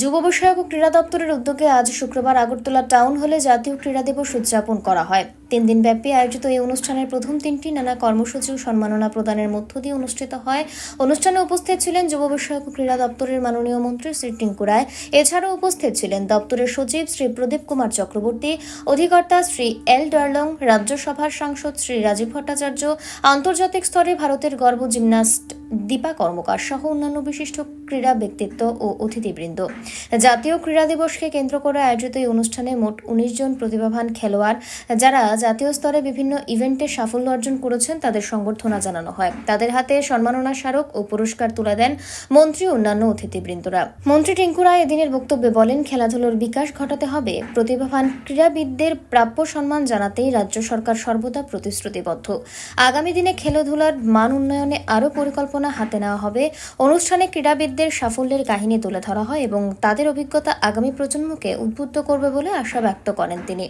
যুব বিষয়ক ও ক্রীড়া দপ্তরের উদ্যোগে আজ শুক্রবার আগরতলা টাউন হলে জাতীয় ক্রীড়া দিবস উদযাপন করা হয়। 3 দিন ব্যাপী আয়োজিত এই অনুষ্ঠানের প্রথম দিনটি নানা কর্মসূচি ও সম্মাননা প্রদানের মধ্য দিয়ে অনুষ্ঠিত হয়। অনুষ্ঠানে উপস্থিত ছিলেন যুব বিষয়ক ও ক্রীড়া দপ্তরের মাননীয় মন্ত্রী শ্রী টিঙ্কু রায়। এছাড়াও উপস্থিত ছিলেন দপ্তরের সচিব শ্রী প্রদীপ কুমার চক্রবর্তী, অধিকর্তা শ্রী এল ডার্লং, রাজ্যসভার সাংসদ শ্রী রাজীব ভট্টাচার্য, আন্তর্জাতিক স্তরে ভারতের গর্ব জিমন্যাস্ট দীপা কর্মকার সহ অন্যান্য বিশিষ্ট ক্রীড়া ব্যক্তিত্ব ও অতিথিবৃন্দ। জাতীয় ক্রীড়া দিবসকে কেন্দ্র করে আয়োজিত এই অনুষ্ঠানে মোট 19 জন প্রতিভাবান খেলোয়াড় যারা জাতীয় স্তরে বিভিন্ন ইভেন্টে সাফল্য অর্জন করেছেন তাদের সংবর্ধনা জানানো হয়। তাদের হাতে সম্মাননা স্মারক ও পুরস্কার তুলে দেন মন্ত্রী ও অন্যান্য অতিথিবৃন্দরা। মন্ত্রী টিঙ্কু রায় এদিনের বক্তব্যে বলেন, খেলাধুলার বিকাশ ঘটাতে হবে। প্রতিভাবান ক্রীড়াবিদদের প্রাপ্য সম্মান জানাতেই রাজ্য সরকার সর্বদা প্রতিশ্রুতিবদ্ধ। আগামী দিনে খেলাধুলার মান উন্নয়নে আরও পরিকল্পনা হাতে নেওয়া হবে। অনুষ্ঠানে ক্রীড়াবিদদের সাফল্যের কাহিনী তুলে ধরা হয় এবং তাদের অভিজ্ঞতা আগামী প্রজন্মকে উদ্বুদ্ধ করবে বলে আশা ব্যক্ত করেন তিনি।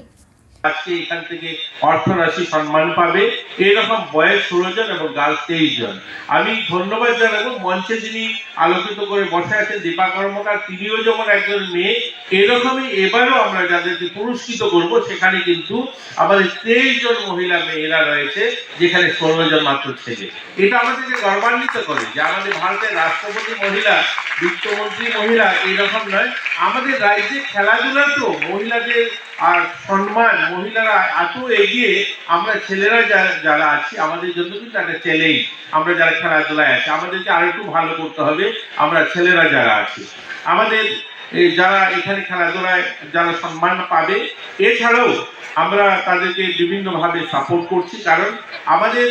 আজকে এখান থেকে অর্থরাশি সম্মান পাবে এরকম বয়স 16 জন এবং গার্লস 23 জন। আমি ধন্যবাদ জানাবো মঞ্চে যিনি আলোকিত করে বসে আছেন দীপা কর্মকার, তিনিও যেমন একজন মেয়ে, এরকমই এবারও আমরা যাদেরকে পুরস্কৃত করব সেখানে কিন্তু আমাদের 23 জন মহিলা মেয়েরা রয়েছে, যেখানে 16 জন মাত্র ছেলে। এটা আমাদেরকে গর্বান্বিত করে যে আমাদের ভারতের রাষ্ট্রপতি মহিলা, বিত্তমন্ত্রী মহিলা এরকম নয়, আমাদের রাজ্যে খেলাধুলা তো মহিলাদের আর সম্মান, মহিলারা এত এগিয়ে, আমরা ছেলেরা যারা আছি আমাদের জন্য কিন্তু একটা চ্যালেঞ্জ। আমরা যারা খেলাধুলায় আছি আমাদেরকে আরো একটু ভালো করতে হবে। আমরা ছেলেরা যারা আছি আমাদের যারা এখানে খেলাধুলায় যারা সম্মান পাবে, এছাড়াও আমরা তাদেরকে বিভিন্নভাবে সাপোর্ট করছি। কারণ আমাদের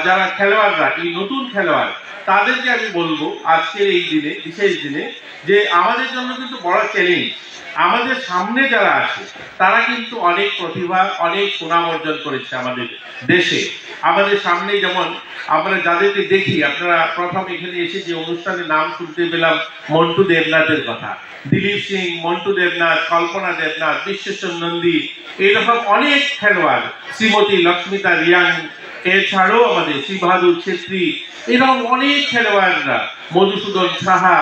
যারা খেলোয়াড়রা, এই নতুন খেলোয়াড়, তাদেরকে আমি বলবো আজকের এই দিনে, বিশেষ দিনে, যে আমাদের জন্য কিন্তু বড় চ্যালেঞ্জ। আমাদের সামনে যারা আছে তারা কিন্তু অনেক প্রতিভা, অনেক সুনাম অর্জন করেছে আমাদের দেশে। আমাদের সামনে যেমন আমরা যাদেরকে দেখি, আপনারা প্রথম এখানে এসে যে অনুষ্ঠানের নাম শুনতে পেলাম মন্টু দেবনাথের কথা, দিলীপ সিং, মন্টু দেবনাথ, কল্পনা দেবনাথ, বিশ্বেশ্বর নন্দী, এরকম অনেক খেলোয়াড়, শ্রীমতী লক্ষ্মিতা রিয়াং, এছাড়াও আমাদের শ্রী বাহাদুর ছেত্রী, এরকম অনেক খেলোয়াড়রা, মধুসূদন সাহা,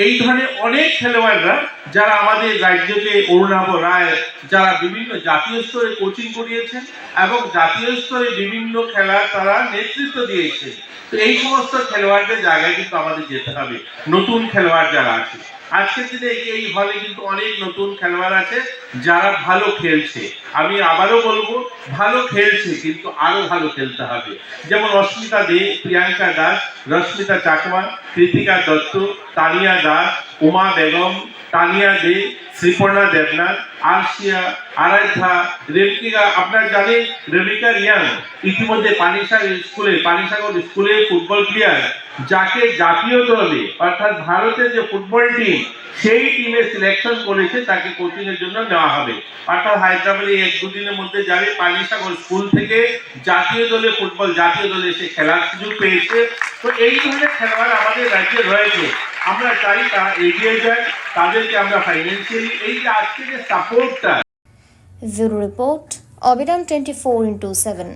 এই ধরনের অনেক খেলোয়াড়রা যারা আমাদের রাজ্যকে, অরুণাভ রায়, যারা বিভিন্ন জাতীয় স্তরে কোচিং করিয়েছেন এবং জাতীয় স্তরে বিভিন্ন খেলার তারা নেতৃত্ব দিয়েছেন। তো এই সমস্ত খেলোয়াড়দের জায়গায় কিন্তু আমাদের যেতে হবে। নতুন খেলোয়াড় যারা আছে আজকের দিনে এই হলে কিন্তু অনেক নতুন খেলোয়াড় আছে যারা ভালো খেলছে। আমি আবারও বলবো, ভালো খেলছে কিন্তু আরো ভালো খেলতে হবে। যেমন অস্মিতা দে, প্রিয়াঙ্কা দাস, রশ্মিতা চাকমা, কৃতিকা দত্ত, তানিয়া দাস, উমা বেগম, তানিয়া দে, শ্রীপর্ণা দেবনাথ, আরশিয়া, আরাধ্যা, রেবিকা, আপনারা জানেন রেবিকা রিয়াং ইতিমধ্যে পানিসাগর স্কুলে ফুটবল প্লেয়ার, যাকে জাতীয় দলে অর্থাৎ ভারতের যে ফুটবল টিম, সেই টিমে সিলেকশন করেছে, তাকে কোচিং এর জন্য নেওয়া হবে। অর্থাৎ হায়দ্রাবাদে 1-2 দিনের মধ্যে যাবে, পানিসাগর স্কুল থেকে জাতীয় দলে ফুটবল, জাতীয় দলে সে খেলার সুযোগ পেয়েছে। তো এই ধরনের খেলোয়াড় আমাদের রাজ্যে রয়েছে, আমরা চাই তারা এগিয়ে যায়, তাদেরকে আমরা ফাইন্যান্সিয়ালি এই যে আজকে যে সাপোর্টটা। ব্যুরো রিপোর্ট, অবিরাম 24x7।